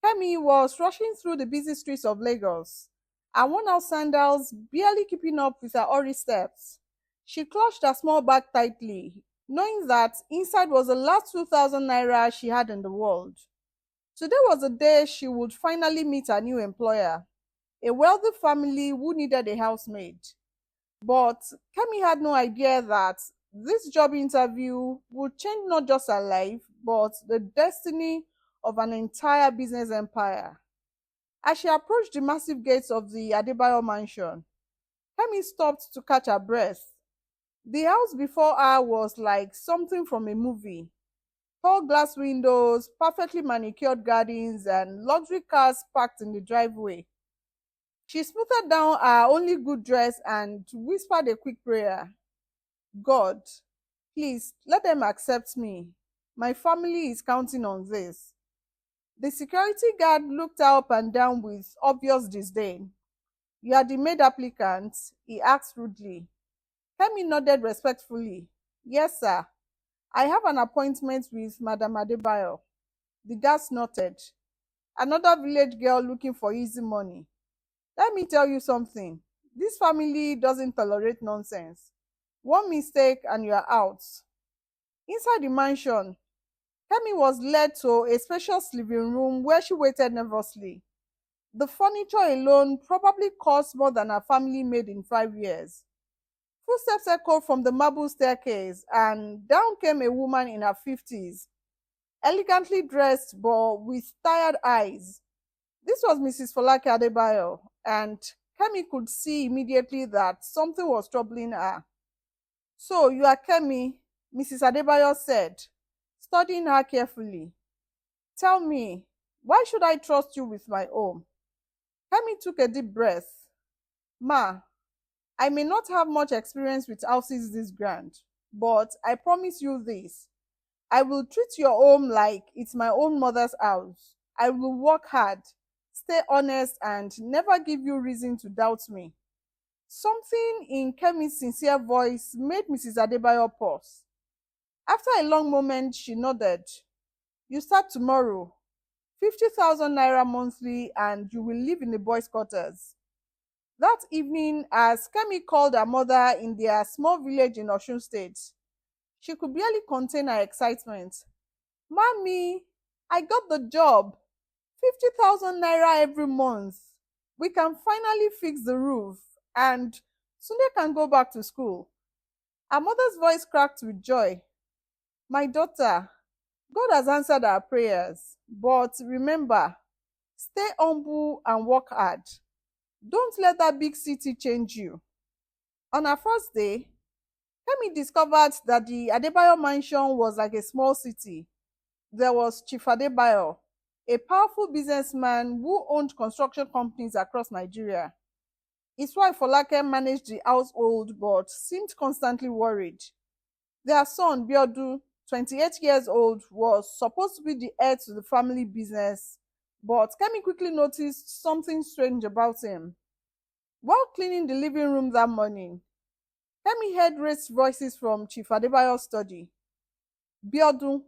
Kemi was rushing through the busy streets of Lagos, her worn-out sandals barely keeping up with her hurried steps. She clutched her small bag tightly, knowing that inside was the last 2,000 naira she had in the world. Today was the day she would finally meet her new employer, a wealthy family who needed a housemaid. But Kemi had no idea that this job interview would change not just her life, but the destiny of an entire business empire. As she approached the massive gates of the Adebayo mansion, Kemi stopped to catch her breath. The house before her was like something from a movie. Tall glass windows, perfectly manicured gardens, and luxury cars parked in the driveway. She smoothed down her only good dress and whispered a quick prayer. God, please let them accept me. My family is counting on this. The security guard looked her up and down with obvious disdain. You are the maid applicant, he asked rudely. Kemi nodded respectfully. Yes, sir. I have an appointment with Madam Adebayo. The guard nodded. Another village girl looking for easy money. Let me tell you something. This family doesn't tolerate nonsense. One mistake and you are out. Inside the mansion, Kemi was led to a spacious living room where she waited nervously. The furniture alone probably cost more than her family made in 5 years. Footsteps echoed from the marble staircase, and down came a woman in her 50s, elegantly dressed but with tired eyes. This was Mrs. Folake Adebayo, and Kemi could see immediately that something was troubling her. So, you are Kemi, Mrs. Adebayo said, studying her carefully. Tell me, why should I trust you with my home? Kemi took a deep breath. Ma, I may not have much experience with houses this grand, but I promise you this. I will treat your home like it's my own mother's house. I will work hard, stay honest, and never give you reason to doubt me. Something in Kemi's sincere voice made Mrs. Adebayo pause. After a long moment, she nodded. You start tomorrow. 50,000 naira monthly, and you will live in the boys' quarters. That evening, as Kemi called her mother in their small village in Osun State, she could barely contain her excitement. Mommy, I got the job. 50,000 naira every month. We can finally fix the roof, and Sunday can go back to school. Her mother's voice cracked with joy. My daughter, God has answered our prayers, but remember, stay humble and work hard. Don't let that big city change you. On her first day, Kemi discovered that the Adebayo mansion was like a small city. There was Chief Adebayo, a powerful businessman who owned construction companies across Nigeria. His wife Folake managed the household but seemed constantly worried. Their son Biodu, 28 years old, was supposed to be the heir to the family business, but Kemi quickly noticed something strange about him. While cleaning the living room that morning, Kemi heard raised voices from Chief Adebayo's study. Biodu,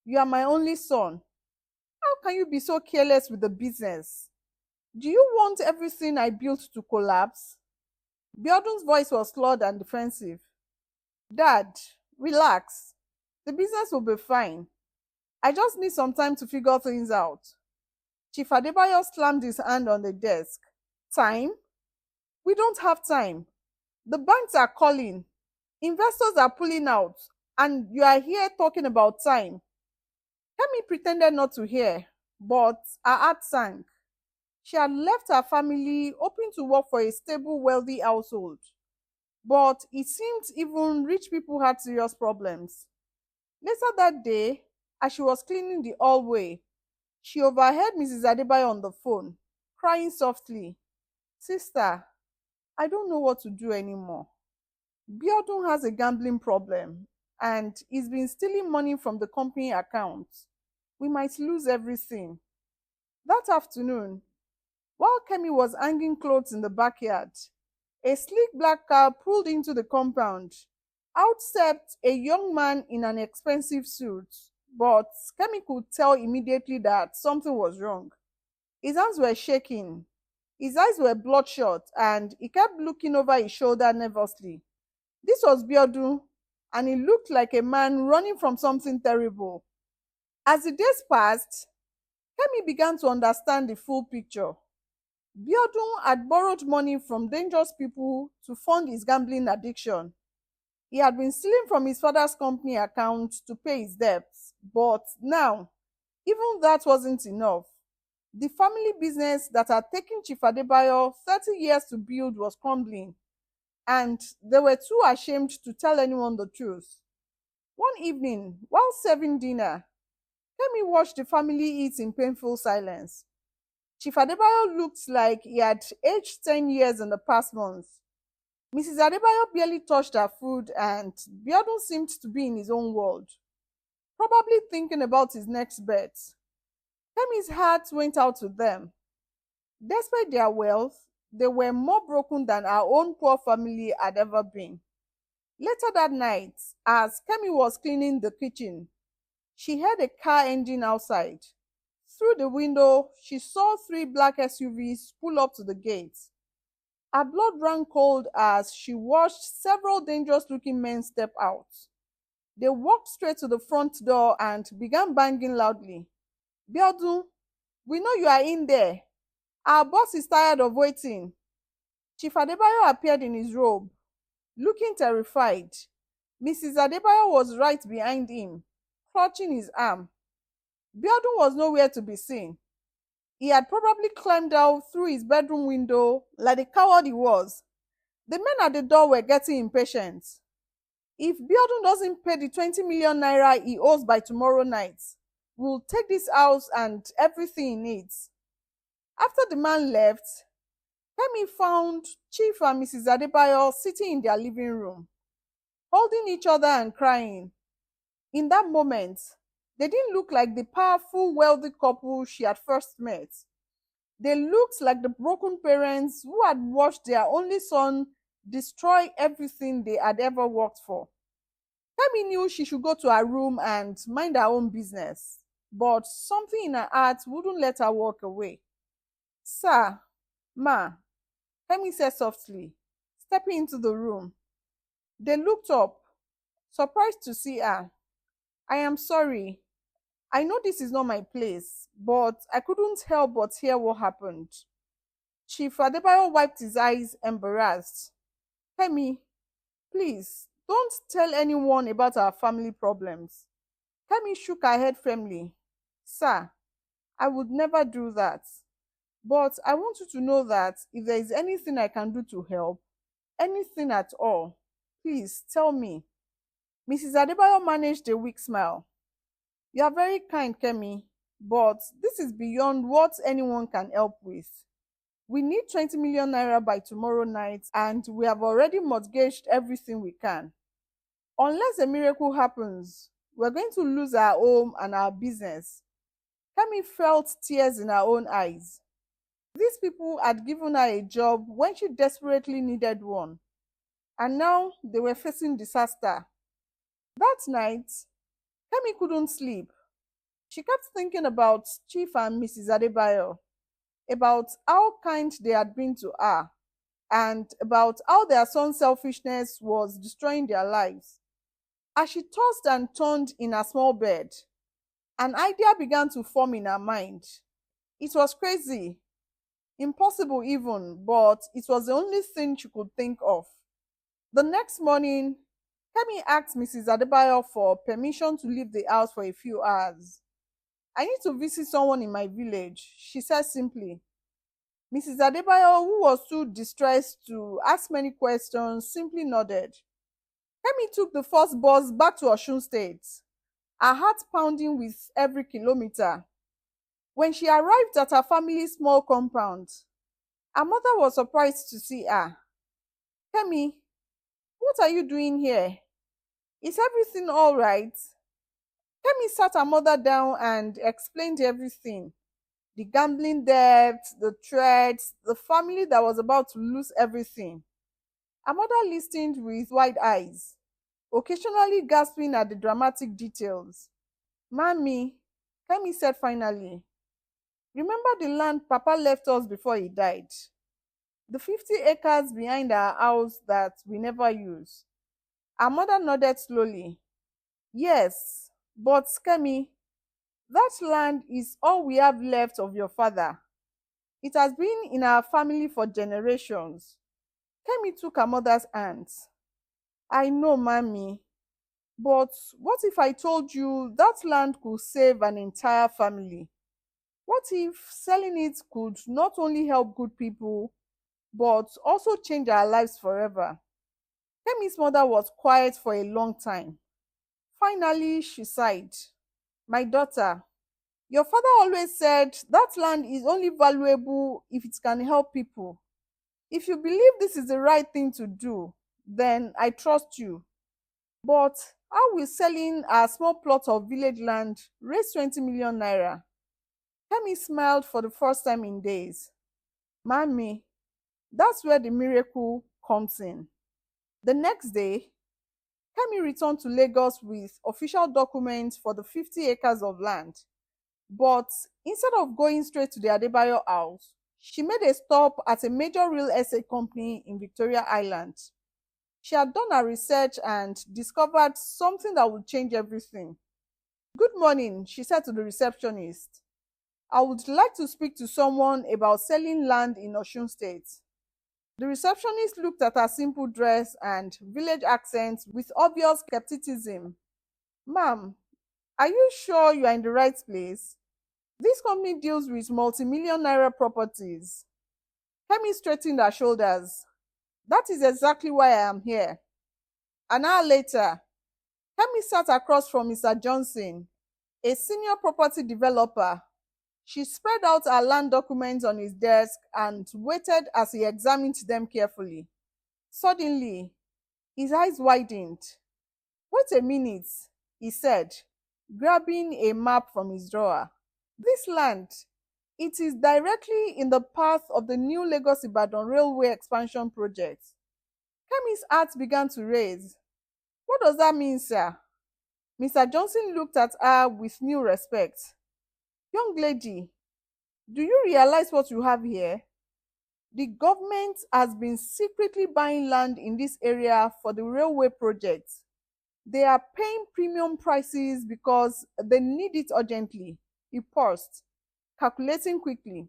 you are my only son. How can you be so careless with the business? Do you want everything I built to collapse? Biodu's voice was loud and defensive. Dad, relax. The business will be fine. I just need some time to figure things out. Chief Adebayo slammed his hand on the desk. Time? We don't have time. The banks are calling. Investors are pulling out. And you are here talking about time. Kemi pretended not to hear, but her heart sank. She had left her family hoping to work for a stable, wealthy household. But it seemed even rich people had serious problems. Later that day, as she was cleaning the hallway, she overheard Mrs. Adebayo on the phone, crying softly. Sister, I don't know what to do anymore. Biodun has a gambling problem and he's been stealing money from the company account. We might lose everything. That afternoon, while Kemi was hanging clothes in the backyard, a sleek black car pulled into the compound. Out stepped a young man in an expensive suit, but Kemi could tell immediately that something was wrong. His hands were shaking, his eyes were bloodshot, and he kept looking over his shoulder nervously. This was Biodun, and he looked like a man running from something terrible. As the days passed, Kemi began to understand the full picture. Biodun had borrowed money from dangerous people to fund his gambling addiction. He had been stealing from his father's company account to pay his debts, but now, even that wasn't enough. The family business that had taken Chief Adebayo 30 years to build was crumbling, and they were too ashamed to tell anyone the truth. One evening, while serving dinner, Kemi watched the family eat in painful silence. Chief Adebayo looked like he had aged 10 years in the past month. Mrs. Adebayo barely touched her food, and Biodun seemed to be in his own world, probably thinking about his next bet. Kemi's heart went out to them. Despite their wealth, they were more broken than our own poor family had ever been. Later that night, as Kemi was cleaning the kitchen, she heard a car engine outside. Through the window, she saw three black SUVs pull up to the gate. Her blood ran cold as she watched several dangerous looking men step out. They walked straight to the front door and began banging loudly. Biodun, we know you are in there. Our boss is tired of waiting. Chief Adebayo appeared in his robe, looking terrified. Mrs. Adebayo was right behind him, clutching his arm. Biodun was nowhere to be seen. He had probably climbed out through his bedroom window like the coward he was. The men at the door were getting impatient. If Biodun doesn't pay the 20 million naira he owes by tomorrow night, we'll take this house and everything in it. After the man left, Kemi found Chief and Mrs. Adebayo sitting in their living room, holding each other and crying. In that moment, they didn't look like the powerful, wealthy couple she had first met. They looked like the broken parents who had watched their only son destroy everything they had ever worked for. Kemi knew she should go to her room and mind her own business, but something in her heart wouldn't let her walk away. Sir, ma, Kemi said softly, stepping into the room. They looked up, surprised to see her. I am sorry. I know this is not my place, but I couldn't help but hear what happened. Chief Adebayo wiped his eyes, embarrassed. Kemi, please, don't tell anyone about our family problems. Kemi shook her head firmly. Sir, I would never do that. But I want you to know that if there is anything I can do to help, anything at all, please tell me. Mrs. Adebayo managed a weak smile. You are very kind, Kemi, but this is beyond what anyone can help with. We need 20 million naira by tomorrow night, and we have already mortgaged everything we can. Unless a miracle happens, we're going to lose our home and our business. Kemi felt tears in her own eyes. These people had given her a job when she desperately needed one, and now they were facing disaster. That night, Kemi couldn't sleep. She kept thinking about Chief and Mrs. Adebayo, about how kind they had been to her, and about how their son's selfishness was destroying their lives. As she tossed and turned in her small bed, an idea began to form in her mind. It was crazy, impossible even, but it was the only thing she could think of. The next morning, Kemi asked Mrs. Adebayo for permission to leave the house for a few hours. I need to visit someone in my village, she said simply. Mrs. Adebayo, who was too distressed to ask many questions, simply nodded. Kemi took the first bus back to Osun State, her heart pounding with every kilometer. When she arrived at her family's small compound, her mother was surprised to see her. Kemi, what are you doing here? Is everything all right? Kemi sat her mother down and explained everything. The gambling debt, the threats, the family that was about to lose everything. Her mother listened with wide eyes, occasionally gasping at the dramatic details. Mommy, Kemi said finally, Remember the land Papa left us before he died? The 50 acres behind our house that we never use. Our mother nodded slowly. Yes, but Kemi, that land is all we have left of your father. It has been in our family for generations. Kemi took her mother's hands. I know, Mommy, but what if I told you that land could save an entire family? What if selling it could not only help good people, but also change our lives forever? Kemi's mother was quiet for a long time. Finally, she sighed. My daughter, your father always said that land is only valuable if it can help people. If you believe this is the right thing to do, then I trust you. But how will selling a small plot of village land raise 20 million naira? Kemi smiled for the first time in days. Mommy, that's where the miracle comes in. The next day, Kemi returned to Lagos with official documents for the 50 acres of land. But instead of going straight to the Adebayo house, she made a stop at a major real estate company in Victoria Island. She had done her research and discovered something that would change everything. Good morning, she said to the receptionist. I would like to speak to someone about selling land in Osun State. The receptionist looked at her simple dress and village accent with obvious skepticism. Ma'am, are you sure you are in the right place? This company deals with multi-million naira properties. Kemi straightened her shoulders. That is exactly why I am here. An hour later, Kemi sat across from Mr. Johnson, a senior property developer. She spread out her land documents on his desk and waited as he examined them carefully. Suddenly, his eyes widened. Wait a minute, he said, grabbing a map from his drawer. This land, it is directly in the path of the new Lagos Ibadan Railway expansion project. Kemi's heart began to race. What does that mean, sir? Mr. Johnson looked at her with new respect. Young lady, do you realize what you have here? The government has been secretly buying land in this area for the railway project. They are paying premium prices because they need it urgently. He paused, calculating quickly.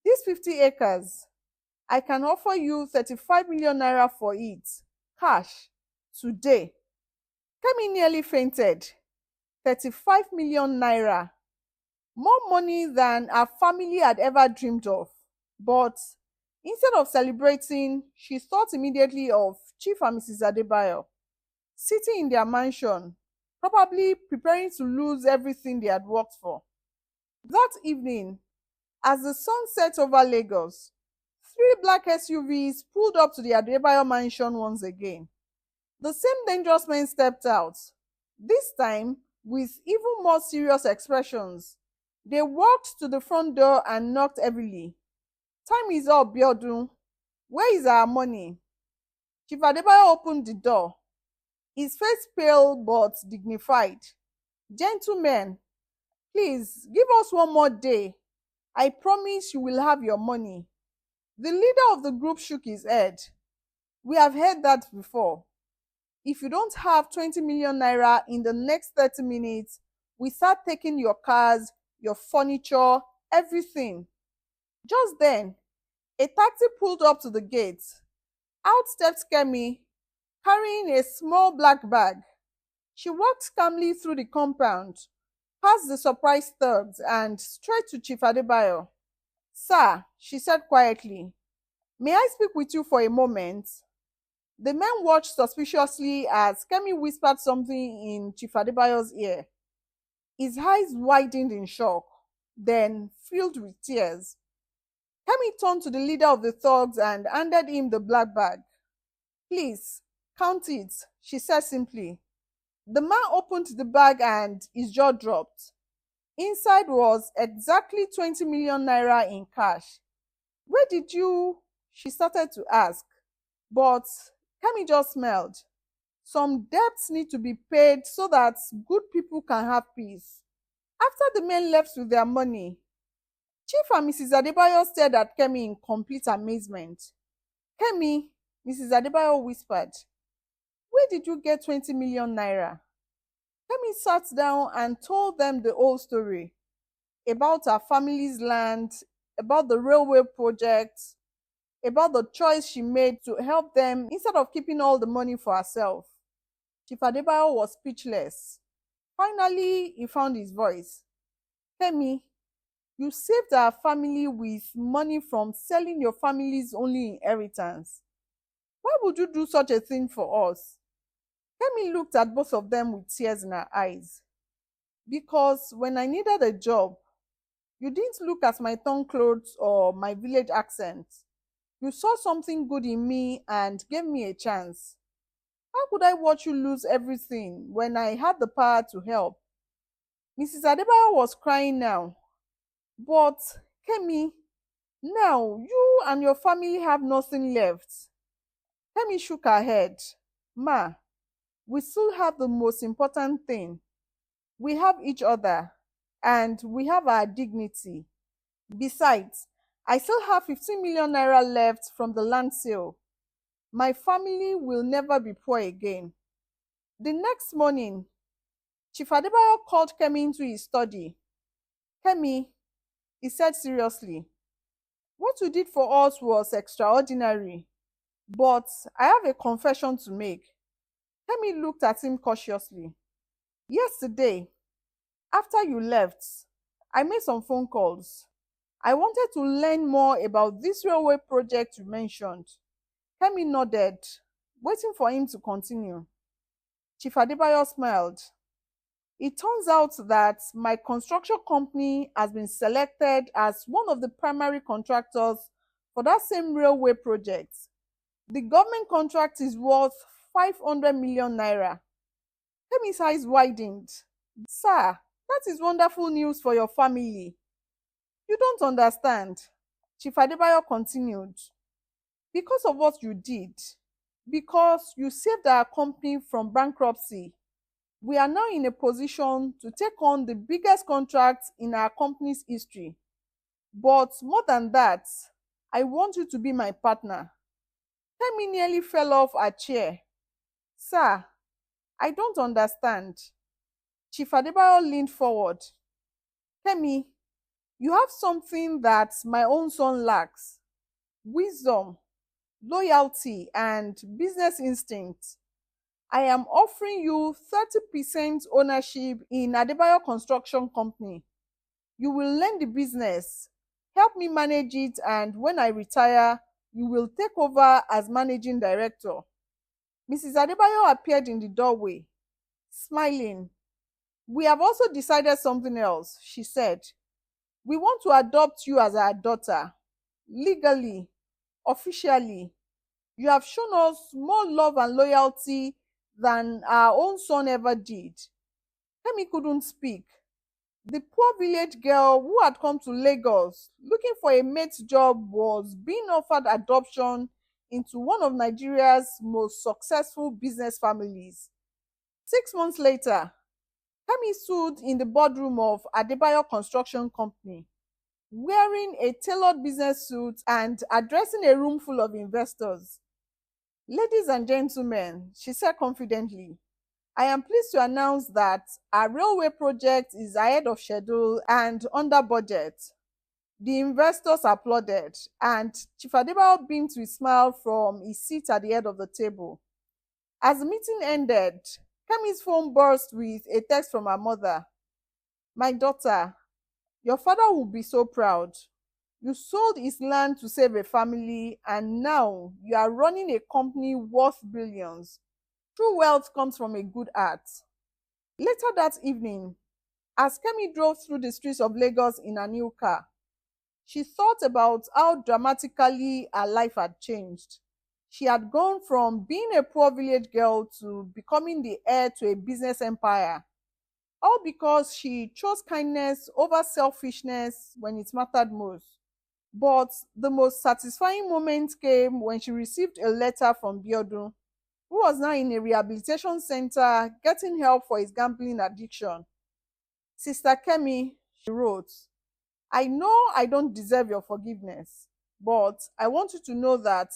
These 50 acres, I can offer you 35 million naira for it, cash, today. Kemi nearly fainted. 35 million naira. More money than her family had ever dreamed of. But instead of celebrating, she thought immediately of Chief and Mrs. Adebayo, sitting in their mansion, probably preparing to lose everything they had worked for. That evening, as the sun set over Lagos, three black SUVs pulled up to the Adebayo mansion once again. The same dangerous men stepped out, this time with even more serious expressions. They walked to the front door and knocked heavily. Time is up, Biodun. Where is our money? Chief Adebayo opened the door, his face pale but dignified. Gentlemen, please give us one more day. I promise you will have your money. The leader of the group shook his head. We have heard that before. If you don't have 20 million naira in the next 30 minutes, we start taking your cars, your furniture, everything. Just then, a taxi pulled up to the gate. Out stepped Kemi, carrying a small black bag. She walked calmly through the compound, past the surprised thugs, and straight to Chief Adebayo. Sir, she said quietly, may I speak with you for a moment? The men watched suspiciously as Kemi whispered something in Chief Adebayo's ear. His eyes widened in shock, then filled with tears. Kemi turned to the leader of the thugs and handed him the black bag. Please, count it, she said simply. The man opened the bag and his jaw dropped. Inside was exactly 20 million naira in cash. Where did you? She started to ask, but Kemi just smiled. Some debts need to be paid so that good people can have peace. After the men left with their money, Chief and Mrs. Adebayo stared at Kemi in complete amazement. Kemi, Mrs. Adebayo whispered, where did you get 20 million naira? Kemi sat down and told them the whole story about her family's land, about the railway project, about the choice she made to help them instead of keeping all the money for herself. Chief Adebayo was speechless. Finally, he found his voice. Kemi, you saved our family with money from selling your family's only inheritance. Why would you do such a thing for us? Kemi looked at both of them with tears in her eyes. Because when I needed a job, you didn't look at my torn clothes or my village accent. You saw something good in me and gave me a chance. How could I watch you lose everything when I had the power to help? Mrs. Adebayo was crying now. But, Kemi, now you and your family have nothing left. Kemi shook her head. Ma, we still have the most important thing. We have each other and we have our dignity. Besides, I still have 15 million naira left from the land sale. My family will never be poor again. The next morning, Chief Adebayo called Kemi into his study. Kemi, he said seriously, what you did for us was extraordinary, but I have a confession to make. Kemi looked at him cautiously. Yesterday, after you left, I made some phone calls. I wanted to learn more about this railway project you mentioned. Kemi nodded, waiting for him to continue. Chief Adebayo smiled. It turns out that my construction company has been selected as one of the primary contractors for that same railway project. The government contract is worth 500 million naira. Kemi's eyes widened. Sir, that is wonderful news for your family. You don't understand. Chief Adebayo continued. Because of what you did, because you saved our company from bankruptcy, we are now in a position to take on the biggest contract in our company's history. But more than that, I want you to be my partner. Kemi nearly fell off her chair. Sir, I don't understand. Chief Adebayo leaned forward. Kemi, you have something that my own son lacks. Wisdom, loyalty, and business instinct. I am offering you 30% ownership in Adebayo Construction Company. You will learn the business, help me manage it, and when I retire, you will take over as managing director. Mrs. Adebayo appeared in the doorway, smiling. We have also decided something else, she said. We want to adopt you as our daughter, legally, officially. You have shown us more love and loyalty than our own son ever did. Kemi couldn't speak. The poor village girl who had come to Lagos looking for a mate's job was being offered adoption into one of Nigeria's most successful business families. 6 months later, Kemi stood in the boardroom of Adebayo Construction Company, wearing a tailored business suit and addressing a room full of investors. Ladies and gentlemen, she said confidently, I am pleased to announce that our railway project is ahead of schedule and under budget. The investors applauded, and Chief Adebayo beamed with a smile from his seat at the head of the table. As the meeting ended, Kemi's phone burst with a text from her mother. My daughter, your father will be so proud. You sold his land to save a family, and now you are running a company worth billions. True wealth comes from a good heart. Later that evening, as Kemi drove through the streets of Lagos in a new car, she thought about how dramatically her life had changed. She had gone from being a poor village girl to becoming the heir to a business empire, all because she chose kindness over selfishness when it mattered most. But the most satisfying moment came when she received a letter from Biodun, who was now in a rehabilitation center getting help for his gambling addiction. Sister Kemi, she wrote, I know I don't deserve your forgiveness, but I want you to know that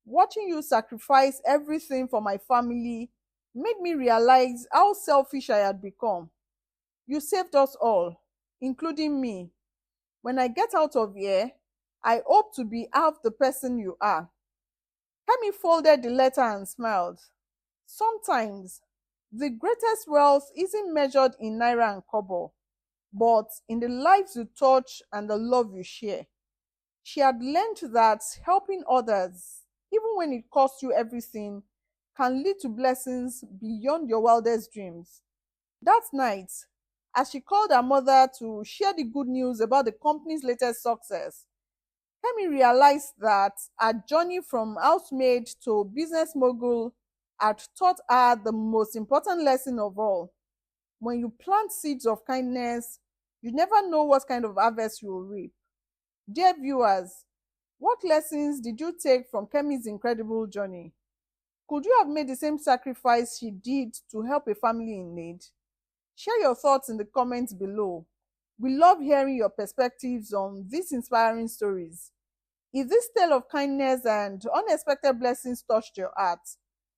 watching you sacrifice everything for my family made me realize how selfish I had become. You saved us all, including me. When I get out of here, I hope to be half the person you are. Kemi folded the letter and smiled. Sometimes the greatest wealth isn't measured in naira and kobo, but in the lives you touch and the love you share. She had learned that helping others, even when it costs you everything, can lead to blessings beyond your wildest dreams. That night, as she called her mother to share the good news about the company's latest success, Kemi realized that her journey from housemaid to business mogul had taught her the most important lesson of all. When you plant seeds of kindness, you never know what kind of harvest you will reap. Dear viewers, what lessons did you take from Kemi's incredible journey? Could you have made the same sacrifice she did to help a family in need? Share your thoughts in the comments below. We love hearing your perspectives on these inspiring stories. If this tale of kindness and unexpected blessings touched your heart,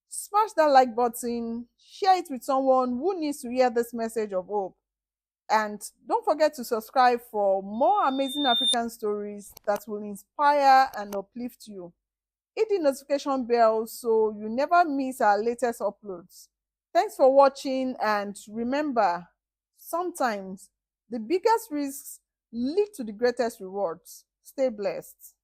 smash that like button, share it with someone who needs to hear this message of hope. And don't forget to subscribe for more amazing African stories that will inspire and uplift you. Hit the notification bell so you never miss our latest uploads. Thanks for watching, and remember, sometimes the biggest risks lead to the greatest rewards. Stay blessed.